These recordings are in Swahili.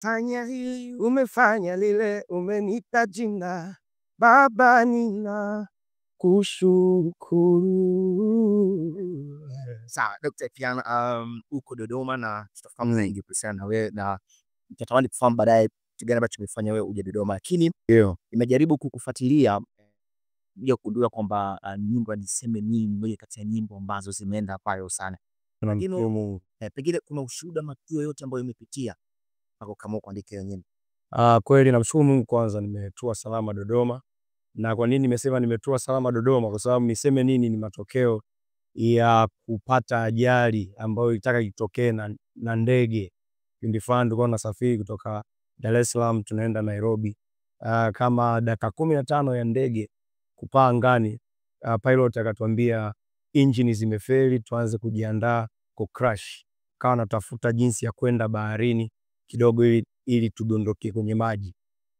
Fanya hili, umefanya lile, umenipa jina, Baba nina kushukuru. Sawa, Dr. Ipyana, uko Dodoma na tutafahamu zaidi kuhusiana na wewe, na nitatamani kufahamu baadaye kitu gani ambacho kimefanya wewe uje Dodoma, lakini nimejaribu kukufuatilia kuja kugundua kwamba nyimbo Niseme Nini moja kati ya nyimbo ambazo zimeenda viral sana. Pengine kuna ushuhuda matukio yote ambayo umepitia mpaka ukaamua kuandika hiyo nyimbo? Kweli namshukuru Mungu, kwanza nimetua salama Dodoma. Na kwa nini nimesema nimetua salama Dodoma? Kwa sababu Niseme Nini ni matokeo ya kupata ajali ambayo ilitaka itokee na ndege. Kipindi fulani tulikuwa tunasafiri kutoka Dar es Salaam tunaenda Nairobi. Kama dakika 15 ya ndege kupaa angani, pilot akatuambia engine zimefeli, tuanze kujiandaa ku crash. Kawa natafuta jinsi ya kwenda baharini kidogo ili tudondoke kwenye maji.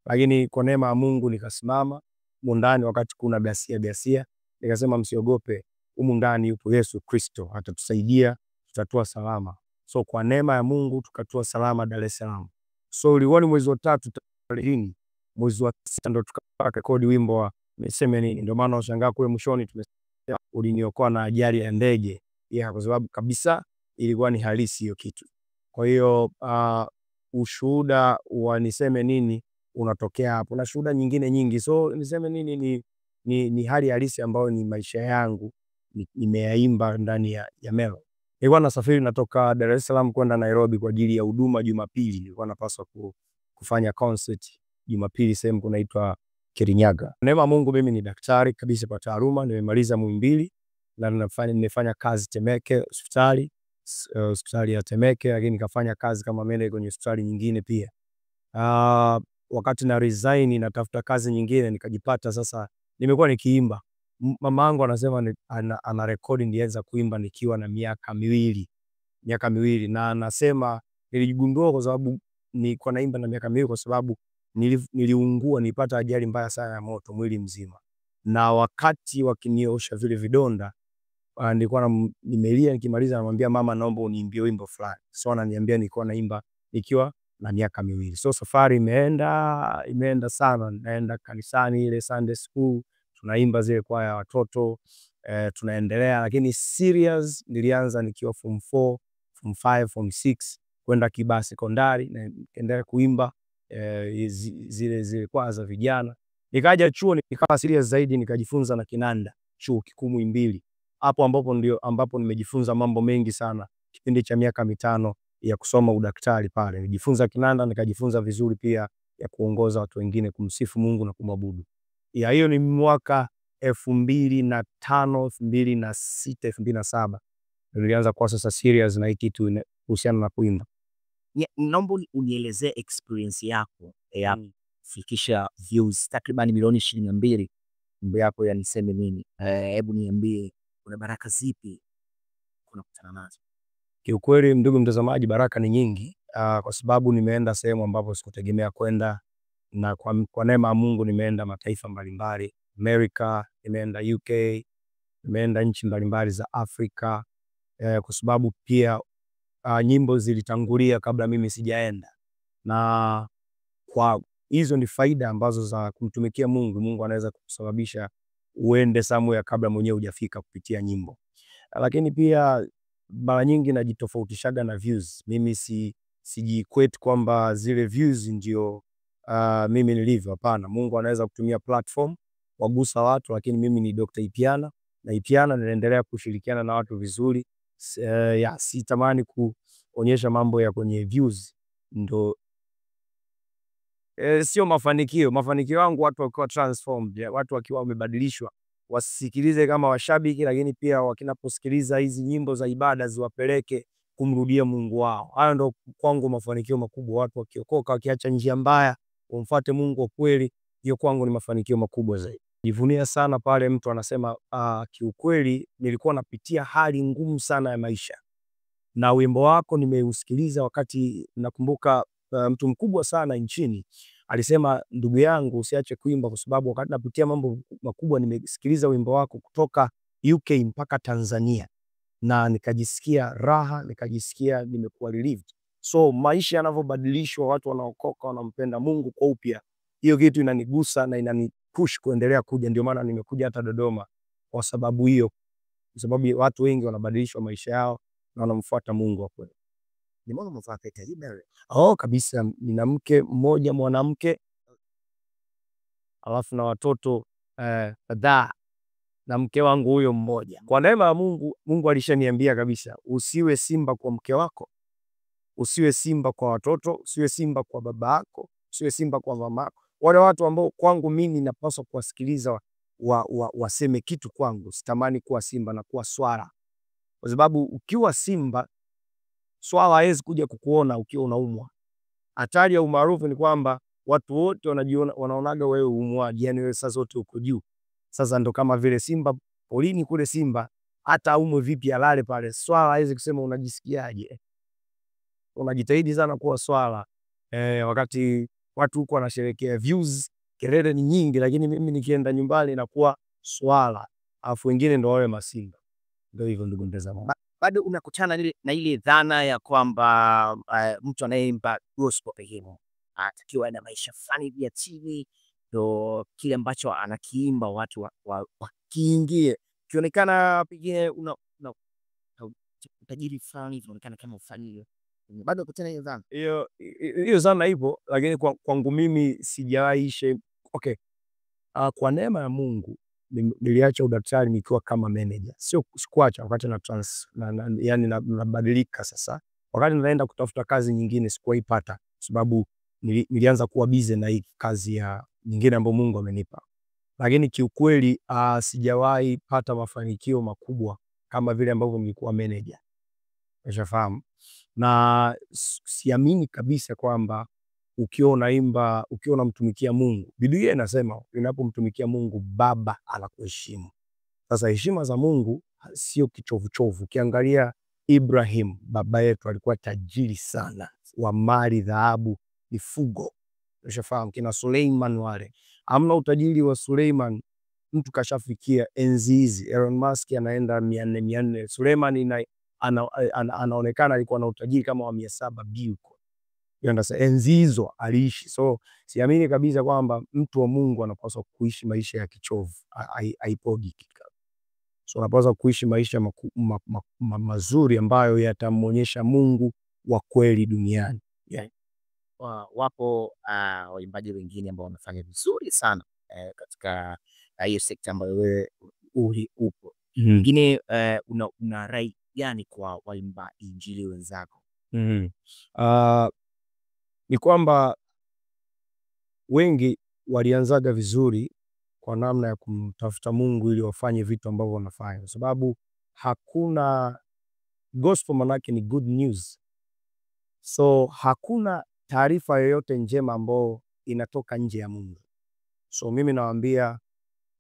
Lakini kwa neema ya Mungu nikasimama ndani wakati kuna gasia. Nikasema msiogope, humu ndani yupo Yesu Kristo, atatusaidia, tutatua salama. So kwa neema ya Mungu tukatua salama Dar es Salaam. So ulikuwa ni mwezi wa 3 tarehe, mwezi wa 6 ndo tukarekodi wimbo wa Niseme Nini. Ndio maana ushangaa kule mwishoni tumesema uliniokoa na ajali ya ndege. Kwa sababu kabisa ilikuwa ni halisi hiyo kitu. Kwa hiyo ushuhuda wa Niseme Nini unatokea hapo na shuhuda nyingine nyingi. So Niseme Nini ni hali halisi ambayo ni maisha yangu nimeyaimba ndani ya Melo. Nilikuwa nasafiri natoka Dar es Salaam kwenda Nairobi kwa ajili ya huduma Jumapili. Nilikuwa napaswa kufanya concert Jumapili sehemu kunaitwa Kirinyaga. Neema Mungu, mimi ni daktari kabisa kwa taaluma, nimemaliza Muhimbili na nimefanya kazi Temeke hospitali ya Temeke, lakini nikafanya kazi kama manager kwenye hospitali nyingine pia. Wakati na resign natafuta kazi nyingine nikajipata sasa nimekuwa nikiimba. Mama yangu anasema ana rekodi nilianza kuimba nikiwa na miaka miwili, na anasema nilijigundua kwa sababu nilikuwa naimba na miaka miwili kwa sababu niliungua, nilipata ajali mbaya sana ya moto mwili mzima. Na wakati wakiniosha vile vidonda nilikuwa nimelia, nikimaliza namwambia mama naomba uniimbie wimbo fulani. So ananiambia nilikuwa naimba nikiwa na miaka miwili. So safari imeenda sana, naenda kanisani ile Sunday school, tunaimba zile kwaya ya watoto, tunaendelea, lakini serious nilianza nikiwa form 4, form 5, form 6 kwenda Kibaha Sekondari na nikaendelea kuimba zile kwaya za vijana. Nikaja chuo nikawa serious zaidi, nikajifunza na kinanda chuo kikuu Muhimbili. Hapo ambapo nimejifunza mambo mengi sana kipindi cha miaka 5 ya kusoma udaktari pale. Nilijifunza kinanda, nikajifunza vizuri pia ya kuongoza watu wengine kumsifu Mungu na kumwabudu. Hiyo ni mwaka 2005, 2006, 2007. Nilianza kwa sasa serious na hii kitu kuhusiana na kuimba. Naomba unielezee experience yako ya kufikisha views takriban milioni 22 wimbo yako ya Niseme Nini. Hebu niambie kuna baraka zipi unakutana nazo? Kiukweli ndugu mtazamaji, baraka ni nyingi kwa sababu nimeenda sehemu ambapo sikutegemea kwenda, na kwa neema ya Mungu nimeenda mataifa mbalimbali, America, nimeenda UK, nimeenda nchi mbalimbali za Afrika, kwa sababu pia nyimbo zilitangulia kabla mimi sijaenda. Na kwa hizo ni faida ambazo za kumtumikia Mungu. Mungu anaweza kusababisha uende somewhere kabla mwenyewe hujafika kupitia nyimbo. Lakini pia mara nyingi najitofautishaga na views. Mimi siji-equate kwamba zile views ndio mimi nilivyo. Hapana, Mungu anaweza kutumia platform wagusa watu, lakini mimi ni Dr. Ipyana na Ipyana ninaendelea kushirikiana na watu vizuri. Sitamani kuonyesha mambo ya kwenye views ndo sio mafanikio. Mafanikio yangu watu wakiwa transformed, watu wakiwa wamebadilishwa, wasikilize kama washabiki, lakini pia wakinaposikiliza hizi nyimbo za ibada ziwapeleke kumrudia Mungu wao. Hayo ndo kwangu mafanikio makubwa. Watu wakiokoka, wakiacha njia mbaya, wamfuate Mungu wa kweli, hiyo kwangu ni mafanikio makubwa zaidi. Nivunia sana pale mtu anasema kiukweli nilikuwa napitia hali ngumu sana ya maisha, na wimbo wako nimeusikiliza wakati nakumbuka mtu mkubwa sana nchini alisema, ndugu yangu usiache kuimba kwa sababu wakati napitia mambo makubwa nimesikiliza wimbo wako kutoka UK mpaka Tanzania na nikajisikia raha, nikajisikia nimekuwa relieved. So maisha yanavyobadilishwa, watu wanaokoka, wanampenda Mungu kwa upya, hiyo kitu inanigusa na inanipush kuendelea kuja. Ndio maana nimekuja hata Dodoma kwa sababu hiyo, kwa sababu watu wengi wanabadilishwa maisha yao na wanamfuata Mungu wa kweli. Nimeona umevaa pete hii leo. Oh, kabisa. Nina mke mmoja mwanamke, alafu na watoto kadhaa na mke wangu huyo mmoja. Kwa neema ya Mungu, Mungu alishaniambia kabisa, usiwe simba kwa mke wako, usiwe simba kwa watoto, usiwe simba kwa baba yako, usiwe simba kwa mama yako. Wale watu ambao kwangu mimi napaswa kuwasikiliza waseme kitu kwangu, sitamani kuwa simba na kuwa swala. Kwa sababu ukiwa simba, swala hawezi kuja kukuona ukiwa unaumwa. Hatari ya umaarufu ni kwamba watu wote wanajiona, wanaonaga wewe umwaji, yani wewe saa zote uko juu. Sasa ndo kama vile simba polini kule, simba hata umwe vipi alale pale, swala hawezi kusema unajisikiaje. Unajitahidi sana kuwa swala wakati watu huko wanasherehekea views, kelele ni nyingi, lakini mimi nikienda nyumbani nakuwa swala, afu wengine ndo wale masimba. Ndio hivyo ndugu mtazamaji. Bado unakutana na ile dhana ya kwamba mtu anayeimba gospel pekee atakiwa na maisha fulani ya chini, ndo kile ambacho anakiimba watu wakiingie, kionekana pengine una utajiri fulani, inaonekana kama ufanye. Bado unakutana hiyo dhana? Hiyo dhana ipo, lakini kwangu mimi sijawahi. Okay. Kwa neema ya Mungu niliacha udaktari nikiwa kama manager. Sikuacha wakati yani nabadilika sasa. Wakati naenda kutafuta kazi nyingine sikuwaipata, sababu nilianza kuwa busy na hii kazi ya nyingine ambayo Mungu amenipa. Lakini kiukweli sijawahi pata mafanikio makubwa kama vile ambavyo nilikuwa manager. Ushafahamu? Na siamini kabisa kwamba ukiwa unaimba, ukiwa unamtumikia Mungu, Biblia inasema unapomtumikia Mungu Baba anakuheshimu. Sasa heshima za Mungu sio kichovuchovu. Ukiangalia Ibrahim baba yetu alikuwa tajiri sana wa mali, dhahabu, mifugo. Ushafahamu? Kina Suleiman wale. Hamna utajiri wa Suleiman mtu kashafikia enzi hizi. Elon Musk anaenda 400. Suleiman anaonekana alikuwa na utajiri kama wa 700 huko. Enzi hizo aliishi. So siamini kabisa kwamba mtu wa Mungu anapaswa kuishi maisha ya kichovu. Haipogi. So anapaswa kuishi maisha mazuri ambayo yatamuonyesha Mungu wa kweli duniani. Yeah. Wapo waimbaji wengine ambao wanafanya vizuri sana katika hiyo sekta ambayo wewe upo. Wengine una rai gani kwa waimbaji injili wenzako? Ni kwamba wengi walianzaga vizuri kwa namna ya kumtafuta Mungu ili wafanye vitu ambavyo wanafanya, kwa sababu hakuna gospel, manake ni good news. So hakuna taarifa yoyote njema ambayo inatoka nje ya Mungu. So mimi nawaambia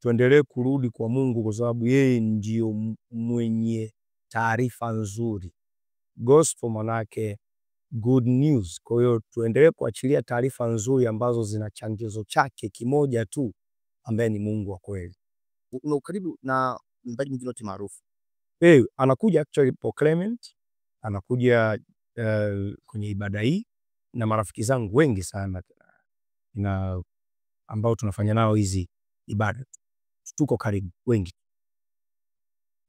tuendelee kurudi kwa Mungu, kwa sababu yeye ndio mwenye taarifa nzuri. Gospel manake good news. Kwa hiyo tuendelee kuachilia taarifa nzuri ambazo zina changizo chake kimoja tu, ambaye ni Mungu wa kweli. Una ukaribu na mwimbaji mwingine wote maarufu? Anakuja actually Paul Clement, anakuja kwenye ibada hii, na marafiki zangu wengi sana na ambao tunafanya nao hizi ibada, tuko karibu wengi.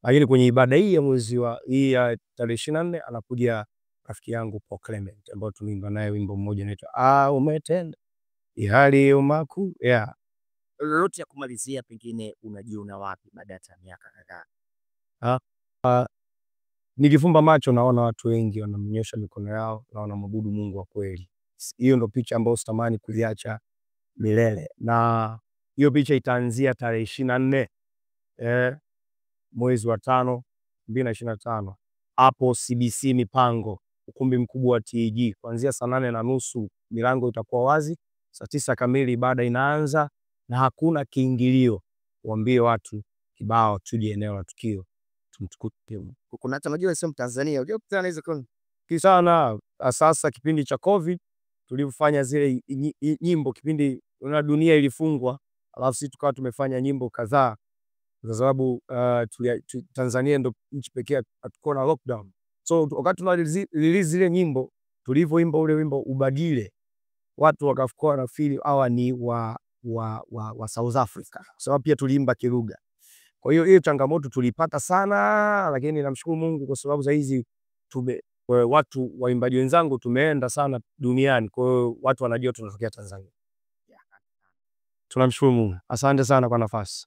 Lakini kwenye ibada hii ya mwezi wa hii ya tarehe 24 anakuja rafiki yangu Paul Clement, ambao tumeimba naye wimbo mmoja unaitwa umetenda yaliyo makuu. Lolote ya kumalizia, pengine unajiona wapi baada ya miaka kadhaa? Nikifumba macho naona watu wengi wanamnyosha mikono yao na wanamwabudu Mungu wa kweli. Hiyo ndo picha ambayo sitamani kuiacha milele, na hiyo picha itaanzia tarehe 24 mwezi wa 5 2025 hapo CBC Mipango, ukumbi mkubwa wa TAG, kuanzia saa 8:30 milango itakuwa wazi, saa 9 kamili ibada inaanza na hakuna kiingilio. Waambie watu kibao tuje eneo la tukio tumtukute. Kuna hata unajua sio Mtanzania, unajua kutana hizo kwa sana. Sasa kipindi cha COVID tulifanya zile nyimbo, kipindi na dunia ilifungwa, alafu sisi tukawa tumefanya nyimbo kadhaa, kwa sababu Tanzania ndo nchi pekee hatukuwa na lockdown. So wakati tuna release zile nyimbo tulivyoimba ule wimbo Ubadile, watu wakafikiri nafikiri hawa ni wa South Africa, kwa sababu pia tuliimba kilugha. Kwa hiyo changamoto tulipata sana, lakini namshukuru Mungu kwa sababu saa hizi watu waimbaji wenzangu tumeenda sana duniani, kwa hiyo watu wanajua tunatokea Tanzania. Tunamshukuru Mungu. Asante sana kwa nafasi.